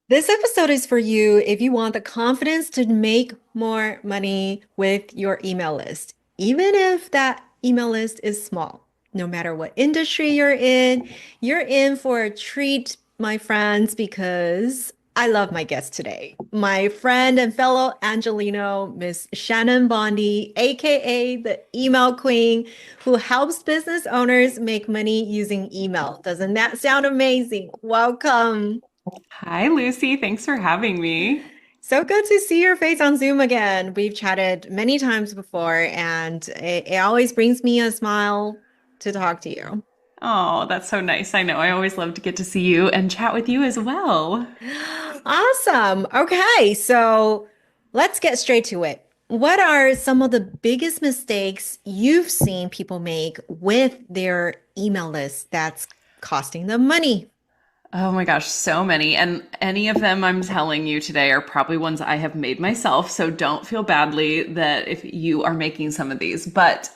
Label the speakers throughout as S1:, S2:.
S1: This episode is for you if you want the confidence to make more money with your email list, even if that email list is small. No matter what industry you're in for a treat, my friends, because I love my guest today. My friend and fellow Angelino, Miss Shannon Vondy, aka the email queen, who helps business owners make money using email. Doesn't that sound amazing? Welcome.
S2: Hi, Lucy. Thanks for having me.
S1: So good to see your face on Zoom again. We've chatted many times before, and it always brings me a smile to talk to you.
S2: Oh, that's so nice. I know. I always love to get to see you and chat with you as well.
S1: Awesome. Okay, so let's get straight to it. What are some of the biggest mistakes you've seen people make with their email list that's costing them money?
S2: Oh my gosh, so many. And any of them I'm telling you today are probably ones I have made myself. So don't feel badly that if you are making some of these. But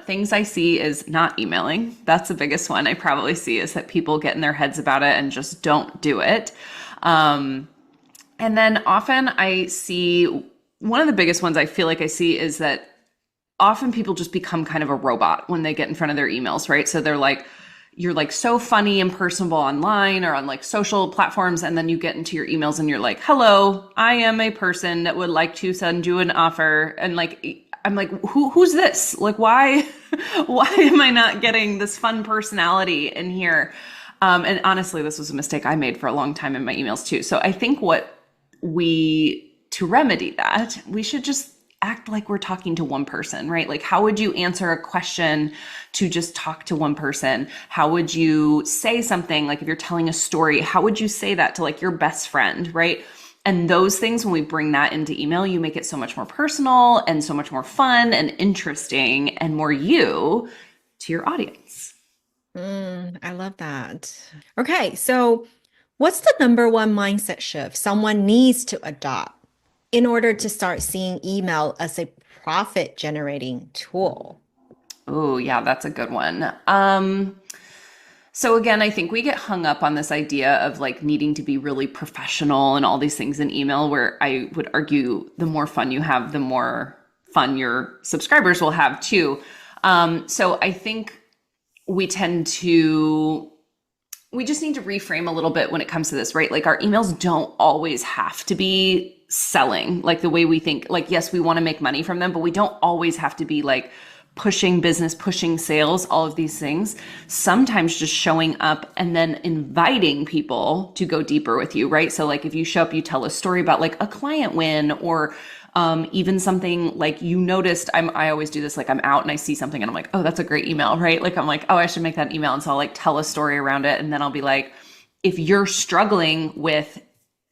S2: things I see is not emailing. That's the biggest one I probably see is that people get in their heads about it and just don't do it. Um, and then often I see one of the biggest ones I feel like I see is that often people just become kind of a robot when they get in front of their emails, right? So they're like, you're like so funny and personable online or on like social platforms. And then you get into your emails and you're like, hello, I am a person that would like to send you an offer. And like, I'm like, who's this? Like, why, why am I not getting this fun personality in here? And honestly, this was a mistake I made for a long time in my emails too. So I think to remedy that, we should just act like we're talking to one person, right? Like, how would you answer a question to just talk to one person? How would you say something? Like, if you're telling a story, how would you say that to like your best friend, right? And those things, when we bring that into email, you make it so much more personal and so much more fun and interesting and more you to your audience.
S1: I love that. Okay, so what's the number one mindset shift someone needs to adopt in order to start seeing email as a profit generating tool?
S2: Oh, yeah, that's a good one. So again, I think we get hung up on this idea of like needing to be really professional and all these things in email, where I would argue the more fun you have, the more fun your subscribers will have too. So I think we tend to we just need to reframe a little bit when it comes to this, right? Like our emails don't always have to be selling like the way we think. Like, yes, we want to make money from them, but we don't always have to be like pushing business, pushing sales, all of these things. Sometimes just showing up and then inviting people to go deeper with you, right? So like if you show up, you tell a story about like a client win or even something like you noticed. I always do this, like I'm out and I see something and I'm like, oh, that's a great email, right? Like I'm like, oh, I should make that email. And so I'll like tell a story around it. And then I'll be like, if you're struggling with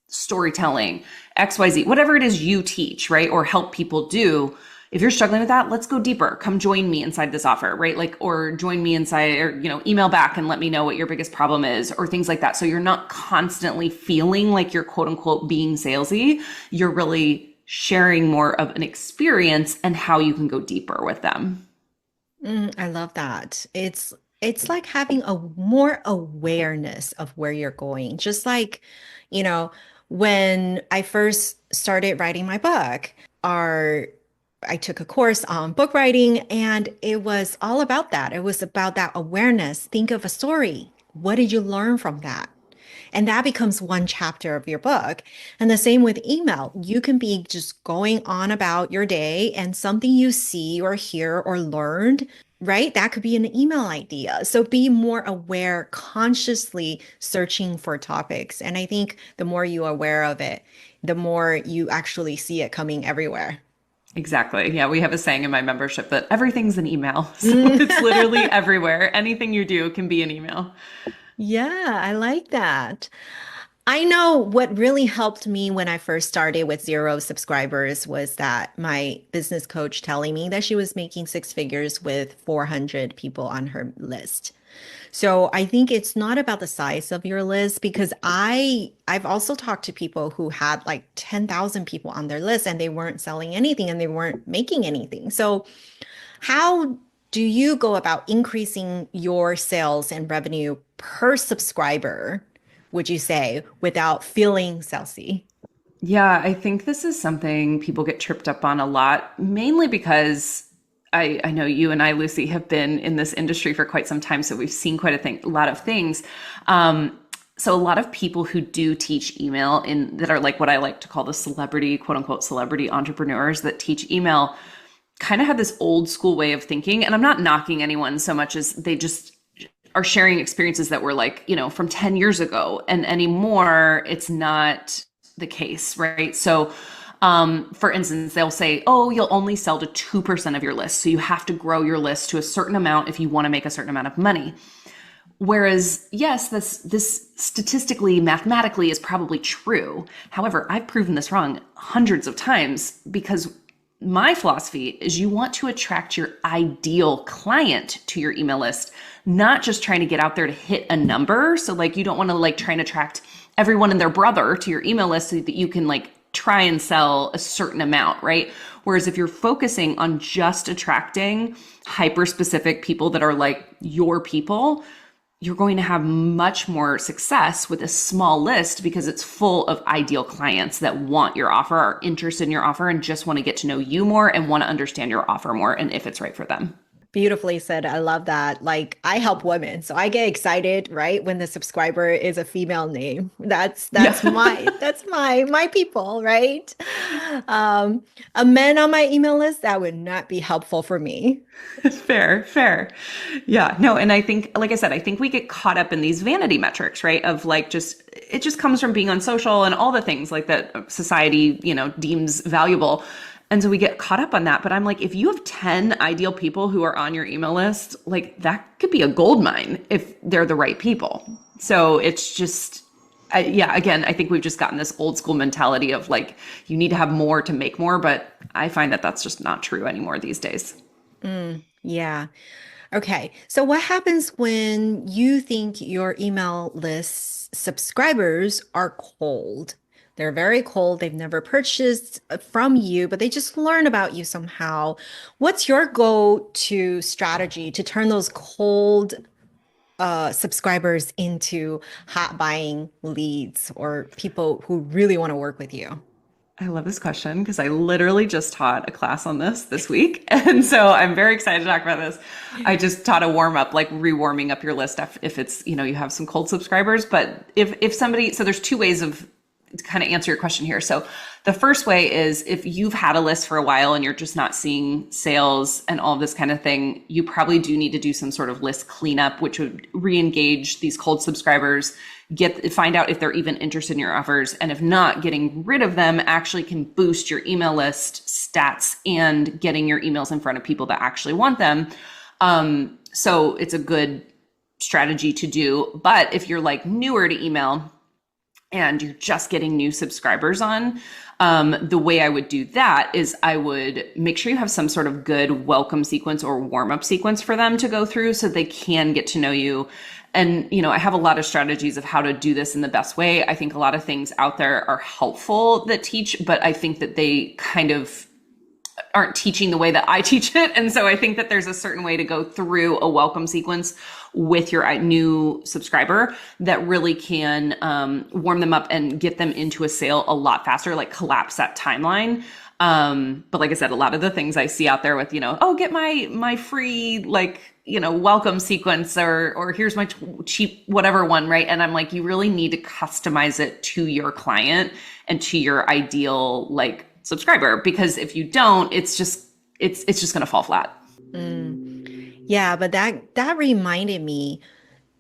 S2: storytelling, XYZ, whatever it is you teach, right? Or help people do, if you're struggling with that, let's go deeper. Come join me inside this offer, right? Like, or join me inside, or, email back and let me know what your biggest problem is, or things like that. So you're not constantly feeling like you're quote unquote being salesy. You're really sharing more of an experience and how you can go deeper with them.
S1: I love that. It's like having a more awareness of where you're going. Just like, you know, when I first started writing my book, our I took a course on book writing and it was all about that. It was about that awareness. Think of a story. What did you learn from that? And that becomes one chapter of your book. And the same with email. You can be just going on about your day and something you see or hear or learned, right? That could be an email idea. So be more aware, consciously searching for topics. And I think the more you're aware of it, the more you actually see it coming everywhere.
S2: Exactly. Yeah, we have a saying in my membership that everything's an email. So it's
S1: Mm.
S2: literally everywhere. Anything you do can be an email.
S1: Yeah, I like that. I know what really helped me when I first started with zero subscribers was that my business coach telling me that she was making six figures with 400 people on her list. So I think it's not about the size of your list because I've also talked to people who had like 10,000 people on their list and they weren't selling anything and they weren't making anything. So how do you go about increasing your sales and revenue per subscriber would you say, without feeling salesy?
S2: Yeah, I think this is something people get tripped up on a lot, mainly because I know you and I, Lucy, have been in this industry for quite some time, so we've seen quite a lot of things. So a lot of people who do teach email in that are like what I like to call the celebrity, quote unquote, celebrity entrepreneurs that teach email kind of have this old school way of thinking. And I'm not knocking anyone so much as they just are sharing experiences that were like, from 10 years ago. And anymore, it's not the case, right? So, for instance, they'll say, oh, you'll only sell to 2% of your list. So you have to grow your list to a certain amount if you want to make a certain amount of money. Whereas, yes, this statistically, mathematically is probably true. However, I've proven this wrong hundreds of times because my philosophy is you want to attract your ideal client to your email list, not just trying to get out there to hit a number. So like you don't want to like try and attract everyone and their brother to your email list so that you can like try and sell a certain amount, right? Whereas if you're focusing on just attracting hyper specific people that are like your people, you're going to have much more success with a small list because it's full of ideal clients that want your offer, are interested in your offer, and just want to get to know you more and want to understand your offer more and if it's right for them.
S1: Beautifully said. I love that. Like I help women, so I get excited, right, when the subscriber is a female name. That's
S2: Yeah.
S1: my people, right? A man on my email list, that would not be helpful for me.
S2: Fair, fair. Yeah, no, and I think, like I said, I think we get caught up in these vanity metrics, right? Of like it just comes from being on social and all the things like that society, deems valuable. And so we get caught up on that. But I'm like, if you have 10 ideal people who are on your email list, like that could be a gold mine if they're the right people. So it's just, yeah, again, I think we've just gotten this old school mentality of like, you need to have more to make more. But I find that that's just not true anymore these days.
S1: Yeah. Okay. So what happens when you think your email list subscribers are cold? They're very cold. They've never purchased from you, but they just learn about you somehow. What's your go-to strategy to turn those cold subscribers into hot buying leads or people who really want to work with you?
S2: I love this question because I literally just taught a class on this week. And so I'm very excited to talk about this. I just taught a warm up, like rewarming up your list if it's, you have some cold subscribers. But if somebody, so there's two ways of to kind of answer your question here. So the first way is if you've had a list for a while and you're just not seeing sales and all this kind of thing, you probably do need to do some sort of list cleanup, which would re-engage these cold subscribers, find out if they're even interested in your offers. And if not, getting rid of them actually can boost your email list stats and getting your emails in front of people that actually want them. So it's a good strategy to do. But if you're like newer to email, and you're just getting new subscribers on, the way I would do that is I would make sure you have some sort of good welcome sequence or warm up sequence for them to go through so they can get to know you. And, I have a lot of strategies of how to do this in the best way. I think a lot of things out there are helpful that teach, but I think that they kind of aren't teaching the way that I teach it. And so I think that there's a certain way to go through a welcome sequence with your new subscriber that really can warm them up and get them into a sale a lot faster, like collapse that timeline. But like I said, a lot of the things I see out there with, oh, get my free, like, welcome sequence or here's my cheap whatever one, right? And I'm like, you really need to customize it to your client and to your ideal, like, subscriber, because if you don't, it's just going to fall flat.
S1: Yeah, but that reminded me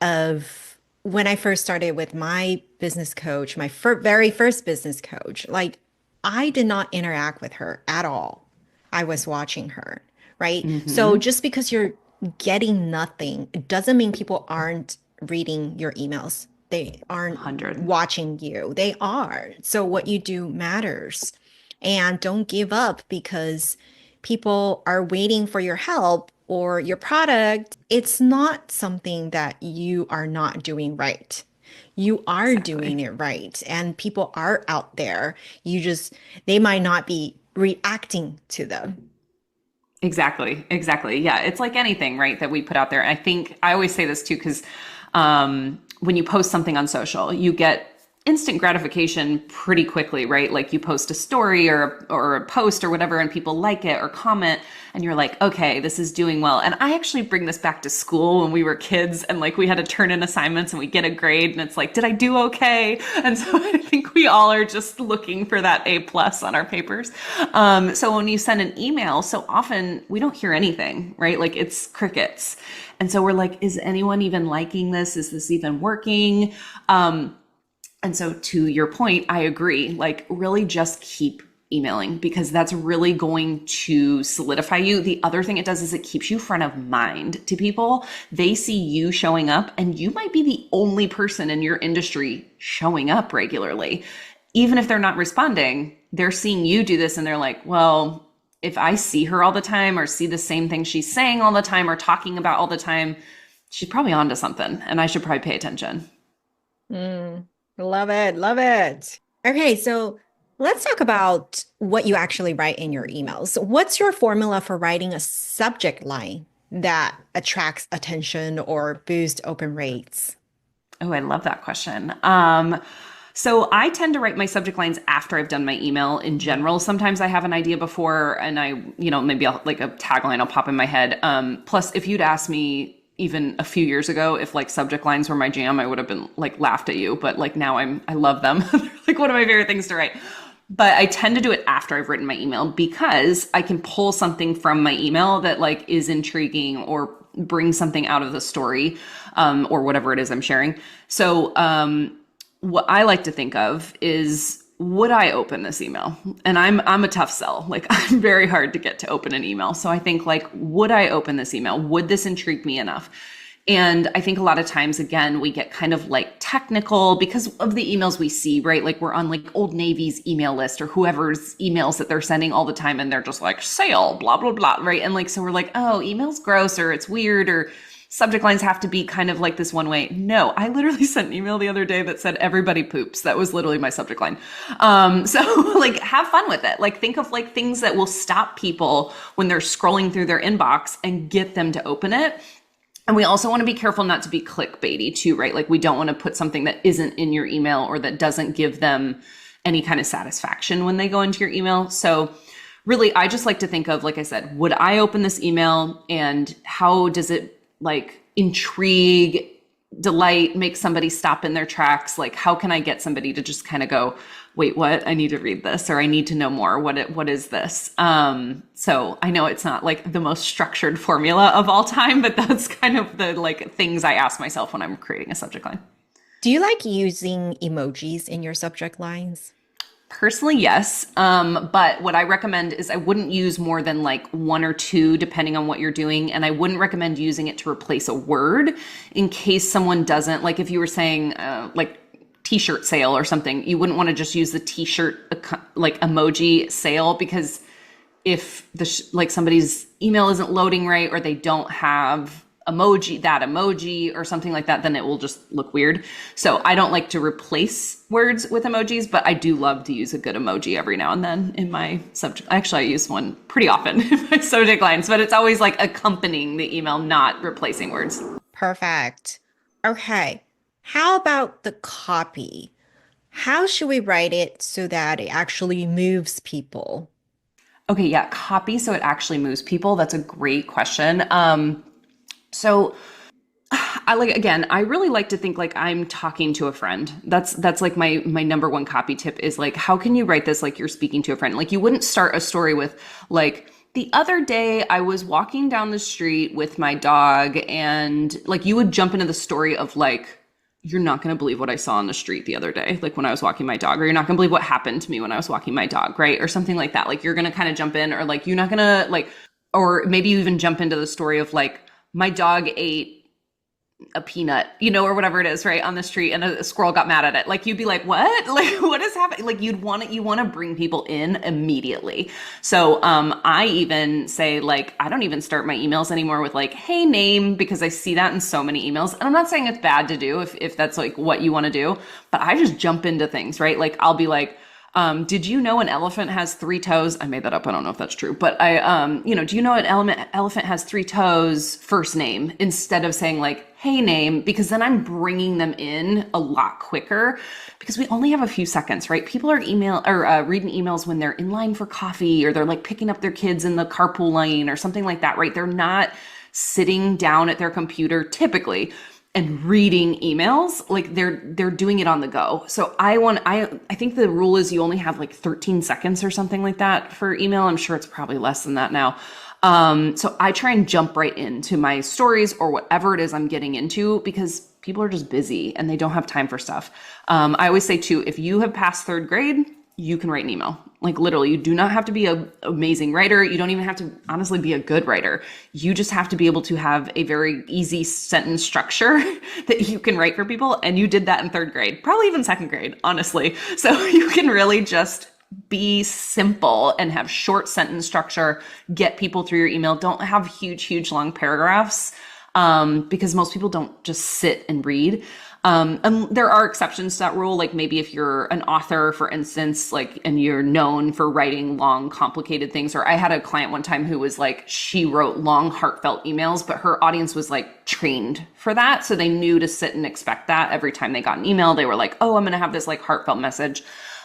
S1: of when I first started with my business coach, my very first business coach. Like, I did not interact with her at all. I was watching her, right? So
S2: Mm-hmm.
S1: just because you're getting nothing, it doesn't mean people aren't reading your emails. They aren't
S2: 100.
S1: watching you. They are. So what you do matters. And don't give up because people are waiting for your help or your product. It's not something that you are not doing right. You are doing
S2: Exactly.
S1: it right. And people are out there. They might not be reacting to them.
S2: Exactly. Exactly. Yeah. It's like anything, right, that we put out there. I think I always say this too, because when you post something on social, you get instant gratification pretty quickly, right? Like you post a story or a post or whatever, and people like it or comment, and you're like, okay, this is doing well. And I actually bring this back to school when we were kids, and like we had to turn in assignments and we get a grade, and it's like, did I do okay? And so I think we all are just looking for that A+ on our papers. So when you send an email, so often we don't hear anything, right? Like it's crickets. And so we're like, is anyone even liking this? Is this even working? And so to your point, I agree, like really just keep emailing because that's really going to solidify you. The other thing it does is it keeps you front of mind to people. They see you showing up and you might be the only person in your industry showing up regularly. Even if they're not responding, they're seeing you do this and they're like, well, if I see her all the time or see the same thing she's saying all the time or talking about all the time, she's probably onto something and I should probably pay attention.
S1: Mm, love it. Love it. Okay, so let's talk about what you actually write in your emails. What's your formula for writing a subject line that attracts attention or boosts open rates?
S2: Oh, I love that question. So I tend to write my subject lines after I've done my email in general. Sometimes I have an idea before and maybe I'll like a tagline will pop in my head. Plus, if you'd asked me even a few years ago, if like subject lines were my jam, I would have been like laughed at you. But like now I love them. They're like one of my favorite things to write. But I tend to do it after I've written my email because I can pull something from my email that like is intriguing or bring something out of the story, or whatever it is I'm sharing. So, what I like to think of is, would I open this email? And I'm a tough sell. Like I'm very hard to get to open an email. So I think like, would I open this email? Would this intrigue me enough? And I think a lot of times, again, we get kind of like technical because of the emails we see, right? Like we're on like Old Navy's email list or whoever's emails that they're sending all the time. And they're just like sale, blah, blah, blah. Right. And like, so we're like, oh, email's gross or it's weird or subject lines have to be kind of like this one way. No, I literally sent an email the other day that said everybody poops. That was literally my subject line. So like have fun with it. Like think of like things that will stop people when they're scrolling through their inbox and get them to open it. And we also want to be careful not to be clickbaity too, right? Like we don't want to put something that isn't in your email or that doesn't give them any kind of satisfaction when they go into your email. So really, I just like to think of, like I said, would I open this email and how does it like intrigue, delight, make somebody stop in their tracks? Like how can I get somebody to just kind of go, wait, what? I need to read this or I need to know more. What is this? So I know it's not like the most structured formula of all time, but that's kind of the like things I ask myself when I'm creating a subject line.
S1: Do you like using emojis in your subject lines?
S2: Personally, yes. But what I recommend is I wouldn't use more than like one or two, depending on what you're doing. And I wouldn't recommend using it to replace a word in case someone doesn't, like if you were saying like t-shirt sale or something, you wouldn't want to just use the t-shirt like emoji sale because if like somebody's email isn't loading right or they don't have emoji or something like that, then it will just look weird. So I don't like to replace words with emojis, but I do love to use a good emoji every now and then in my subject. Actually, I use one pretty often in my subject lines, but it's always like accompanying the email, not replacing words.
S1: Perfect. Okay. How about the copy? How should we write it so that it actually moves people?
S2: Okay, yeah, copy so it actually moves people. That's a great question. So I like, again, I really like to think like I'm talking to a friend. That's like my number one copy tip is like, how can you write this like you're speaking to a friend? Like you wouldn't start a story with like, the other day I was walking down the street with my dog and like you would jump into the story of like, you're not going to believe what I saw on the street the other day, like when I was walking my dog, or you're not going to believe what happened to me when I was walking my dog, right? Or something like that. Like you're going to kind of jump in or like, you're not going to like, or maybe you even jump into the story of like, my dog ate a peanut, or whatever it is, right, on the street, and a squirrel got mad at it. Like you'd be like, what? Like what is happening? Like you want to bring people in immediately. So I even say like, I don't even start my emails anymore with like, hey name, because I see that in so many emails. And I'm not saying it's bad to do if that's like what you want to do, but I just jump into things, right? Like I'll be like, Did you know an elephant has three toes? I made that up. I don't know if that's true, but do you know an elephant has three toes? First name instead of saying like, hey name, because then I'm bringing them in a lot quicker because we only have a few seconds, right? People are reading emails when they're in line for coffee or they're like picking up their kids in the carpool lane or something like that, right? They're not sitting down at their computer typically and reading emails. Like they're doing it on the go. So I think the rule is you only have like 13 seconds or something like that for email. I'm sure it's probably less than that now. So I try and jump right into my stories or whatever it is I'm getting into because people are just busy and they don't have time for stuff. I always say too, if you have passed third grade, you can write an email. Like literally, you do not have to be an amazing writer. You don't even have to honestly be a good writer. You just have to be able to have a very easy sentence structure that you can write for people. And you did that in third grade, probably even second grade, honestly. So you can really just be simple and have short sentence structure, get people through your email. Don't have huge, long paragraphs because most people don't just sit and read. And there are exceptions to that rule. Like maybe if you're an author, for instance, like, and you're known for writing long, complicated things. Or I had a client one time who was like, she wrote long, heartfelt emails, but her audience was like trained for that. So they knew to sit and expect that every time they got an email. They were like, oh, I'm going to have this like heartfelt message.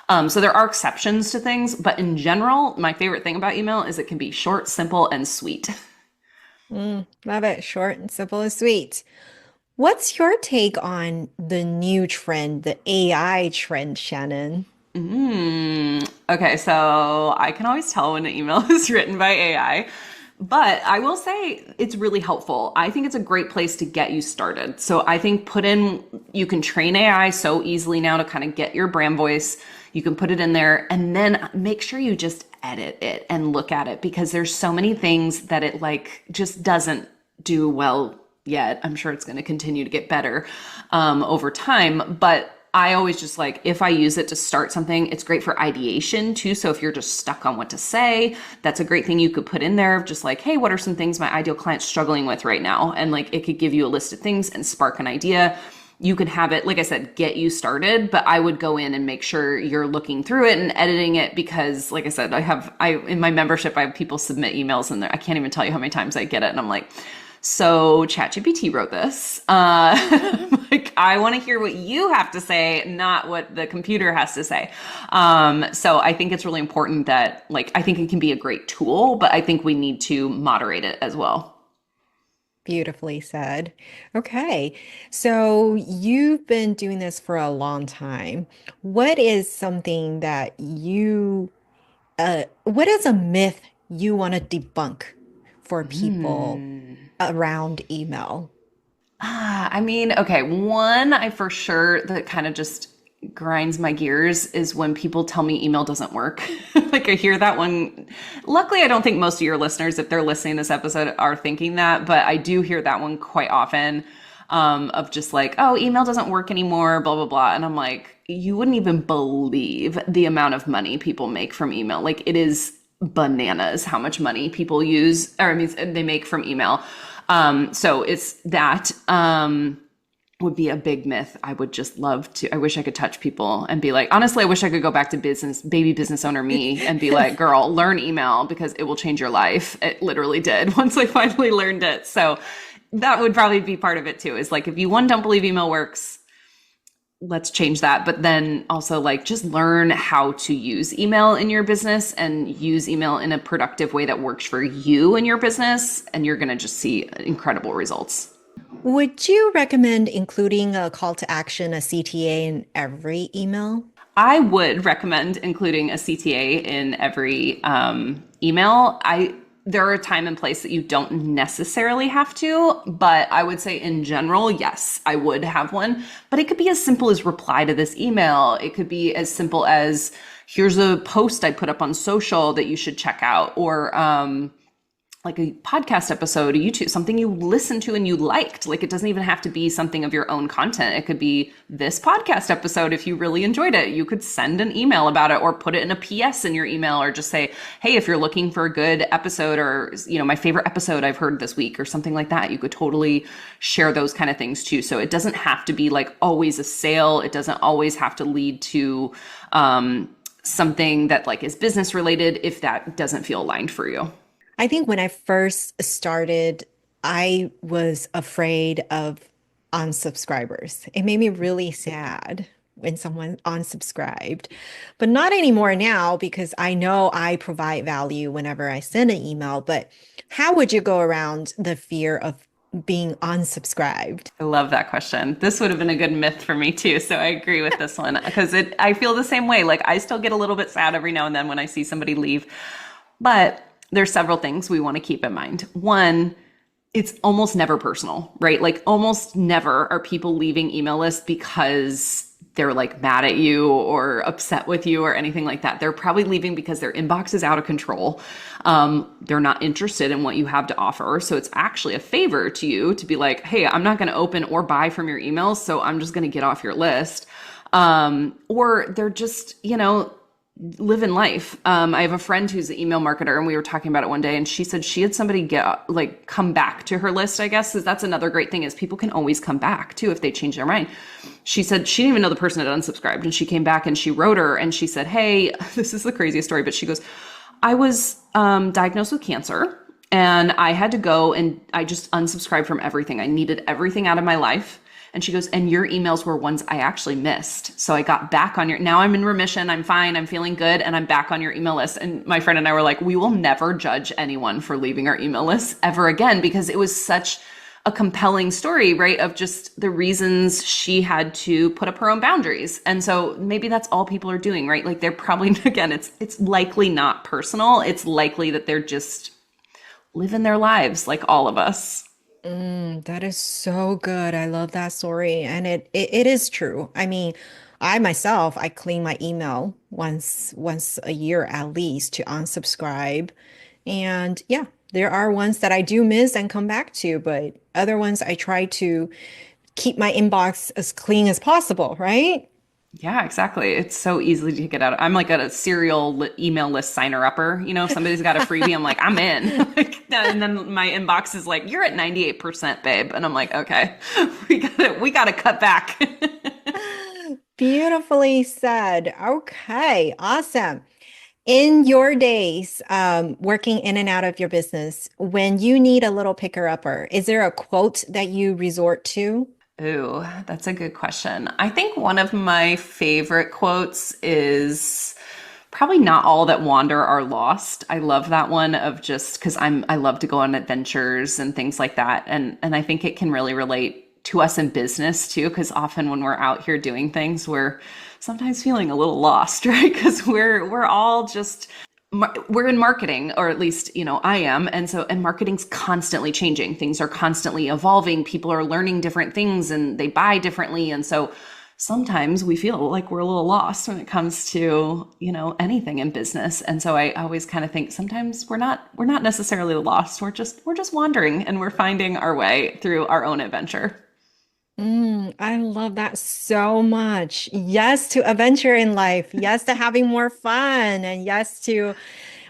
S2: So there are exceptions to things, but in general, my favorite thing about email is it can be short, simple, and sweet.
S1: Love it. Short and simple and sweet. What's your take on the new trend, the AI trend, Shannon?
S2: Okay, so I can always tell when an email is written by AI, but I will say it's really helpful. I think it's a great place to get you started. So I think you can train AI so easily now to kind of get your brand voice. You can put it in there and then make sure you just edit it and look at it because there's so many things that it like just doesn't do well yet. I'm sure it's going to continue to get better over time, but I always just like, if I use it to start something, it's great for ideation too. So if you're just stuck on what to say, that's a great thing you could put in there of just like, hey, what are some things my ideal client's struggling with right now? And like, it could give you a list of things and spark an idea. You could have it, like I said, get you started, but I would go in and make sure you're looking through it and editing it because like I said, in my membership, I have people submit emails in there. I can't even tell you how many times I get it. And I'm like, so ChatGPT wrote this. Like, I want to hear what you have to say, not what the computer has to say. So I think it's really important that, like, I think it can be a great tool, but I think we need to moderate it as well.
S1: Beautifully said. Okay. So you've been doing this for a long time. What is something that what is a myth you want to debunk for people around email?
S2: I mean, okay, one I for sure that kind of just grinds my gears is when people tell me email doesn't work. Like I hear that one. Luckily, I don't think most of your listeners, if they're listening to this episode, are thinking that, but I do hear that one quite often of just like, oh, email doesn't work anymore, blah, blah, blah. And I'm like, you wouldn't even believe the amount of money people make from email. Like it is bananas how much money people use, or I mean, they make from email. So it's that would be a big myth. I would just love to. I wish I could touch people and be like, honestly, I wish I could go back to baby business owner me and be like, girl, learn email because it will change your life. It literally did once I finally learned it. So that would probably be part of it too, is like, if you don't believe email works, let's change that. But then also like just learn how to use email in your business and use email in a productive way that works for you and your business. And you're going to just see incredible results.
S1: Would you recommend including a call to action, a CTA in every email?
S2: I would recommend including a CTA in every email. There are a time and place that you don't necessarily have to, but I would say in general, yes, I would have one. But it could be as simple as reply to this email. It could be as simple as here's a post I put up on social that you should check out, or like a podcast episode, a YouTube, something you listened to and you liked. Like it doesn't even have to be something of your own content. It could be this podcast episode. If you really enjoyed it, you could send an email about it or put it in a PS in your email, or just say, hey, if you're looking for a good episode, or, you know, my favorite episode I've heard this week or something like that, you could totally share those kind of things too. So it doesn't have to be like always a sale. It doesn't always have to lead to, something that like is business related if that doesn't feel aligned for you.
S1: I think when I first started, I was afraid of unsubscribers. It made me really sad when someone unsubscribed, but not anymore now because I know I provide value whenever I send an email. But how would you go around the fear of being unsubscribed?
S2: I love that question. This would have been a good myth for me too. So I agree with this one because I feel the same way. Like I still get a little bit sad every now and then when I see somebody leave. But there's several things we want to keep in mind. One, it's almost never personal, right? Like almost never are people leaving email lists because they're like mad at you or upset with you or anything like that. They're probably leaving because their inbox is out of control. They're not interested in what you have to offer. So it's actually a favor to you to be like, hey, I'm not going to open or buy from your emails. So I'm just going to get off your list. Or they're just, living life. I have a friend who's an email marketer and we were talking about it one day and she said she had somebody come back to her list, I guess. That's another great thing is people can always come back too if they change their mind. She said she didn't even know the person had unsubscribed and she came back and she wrote her and she said, hey, this is the craziest story, but she goes, I was diagnosed with cancer and I had to go and I just unsubscribed from everything. I needed everything out of my life. And she goes, and your emails were ones I actually missed. So I got back on now I'm in remission. I'm fine. I'm feeling good. And I'm back on your email list. And my friend and I were like, we will never judge anyone for leaving our email list ever again, because it was such a compelling story, right? Of just the reasons she had to put up her own boundaries. And so maybe that's all people are doing, right? Like they're probably, again, it's likely not personal. It's likely that they're just living their lives like all of us.
S1: That is so good. I love that story. And it is true. I mean, I myself, I clean my email once a year at least to unsubscribe. And yeah, there are ones that I do miss and come back to, but other ones I try to keep my inbox as clean as possible, right?
S2: Yeah, exactly. It's so easy to get out. I'm like a serial email list signer upper. If somebody's got a freebie, I'm like, I'm in. And then my inbox is like, you're at 98%, babe. And I'm like, okay, we gotta cut back.
S1: Beautifully said. Okay, awesome. In your days, working in and out of your business, when you need a little picker upper, is there a quote that you resort to?
S2: Ooh, that's a good question. I think one of my favorite quotes is probably not all that wander are lost. I love that one of just because I love to go on adventures and things like that. And I think it can really relate to us in business too, because often when we're out here doing things, we're sometimes feeling a little lost, right? Because we're all just we're in marketing, or at least, I am. And marketing's constantly changing. Things are constantly evolving. People are learning different things and they buy differently. And so sometimes we feel like we're a little lost when it comes to, anything in business. And so I always kind of think sometimes we're not necessarily lost. We're just wandering and we're finding our way through our own adventure.
S1: I love that so much. Yes to adventure in life. Yes to having more fun. And yes to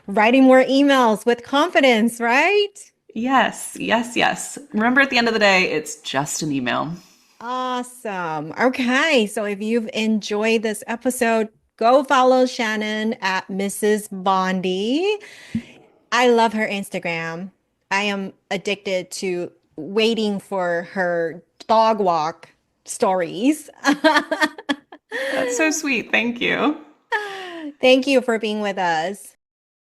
S1: writing more emails with confidence, right?
S2: Yes, yes, yes. Remember, at the end of the day, it's just an email.
S1: Awesome. Okay. So if you've enjoyed this episode, go follow Shannon at Mrs. Bondy. I love her Instagram. I am addicted to waiting for her dog walk stories.
S2: That's so sweet. Thank you.
S1: Thank you for being with us.